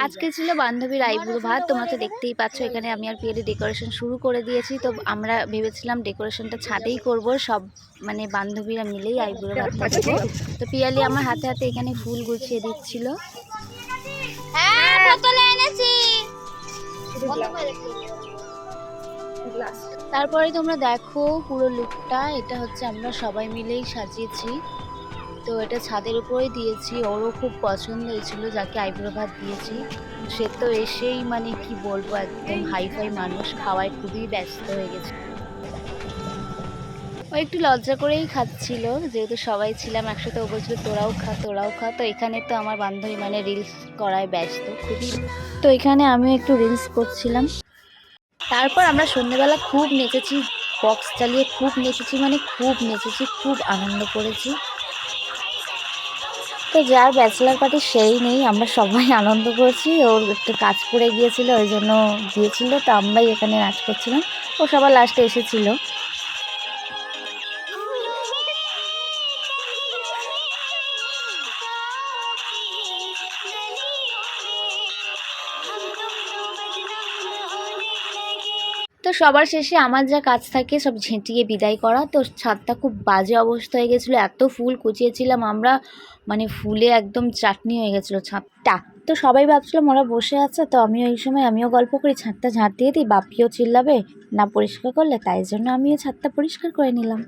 আজকে ছিল বান্ধবীর আইবুড়ো ভাত। তোমরা তো দেখতেই পাচ্ছ এখানে আমি আর পিয়ালি ডেকোরেশন শুরু করে দিয়েছি। তো আমরা ভেবেছিলাম ডেকোরেশনটা ছাদেই করব, সব মানে বান্ধবীরা মিলেই আইবুড়ো ভাতটা দেবো। তো পিয়ালি আমার হাতে হাতে এখানে ফুল গুছিয়ে দিচ্ছিল। তারপরে তোমরা দেখো পুরো লুকটা, এটা হচ্ছে আমরা সবাই মিলেই সাজিয়েছি। তো এটা ছাদের উপরেই দিয়েছি, ওরও খুব পছন্দ হয়েছিল যাকে আইবুড়ো ভাত দিয়েছি। সে তো এসেই মানে কি বলবো, একদম হাইফাই মানুষ, খাওয়ায় খুবই ব্যস্ত হয়ে গেছে। ও একটু লজ্জা করেই খাচ্ছিল, যেহেতু সবাই ছিলাম একসাথে। ও বলছিল তোরাও খা তোরাও খা। তো এখানে তো আমার বান্ধবী মানে রিলস করায় ব্যস্ত খুবই, তো এখানে আমিও একটু রিলস করছিলাম। তারপর আমরা সন্ধ্যেবেলা খুব নেচেছি, বক্স চালিয়ে খুব নেচেছি, মানে খুব নেচেছি, খুব আনন্দ করেছি। তো যার ব্যাচেলার পার্টি সেই নেই, আমরা সবাই আনন্দ করছি। ওর একটু কাজ পড়ে গিয়েছিল, ওই জন্য দিয়েছিল, তো আমরাই এখানে নাচ করছিলাম। ও সবার লাস্টে এসেছিল। তো সবার শেষে আমার যা কাজ থাকে সব ঝেঁটিয়ে বিদায় করা। তো ছাদটা খুব বাজে অবস্থা হয়ে গেছিলো, এত ফুল কুচিয়েছিলাম আমরা, মানে ফুলে একদম চাটনি হয়ে গেছিলো ছাদটা। তো সবাই ভাবছিলাম ওরা বসে আছে, তো আমিও এই সময় আমিও গল্প করি ছাদটা ঝাঁট দিয়ে দিই, বাপিও চিল্লাবে না পরিষ্কার করলে, তাই জন্য আমিও ছাদটা পরিষ্কার করে নিলাম।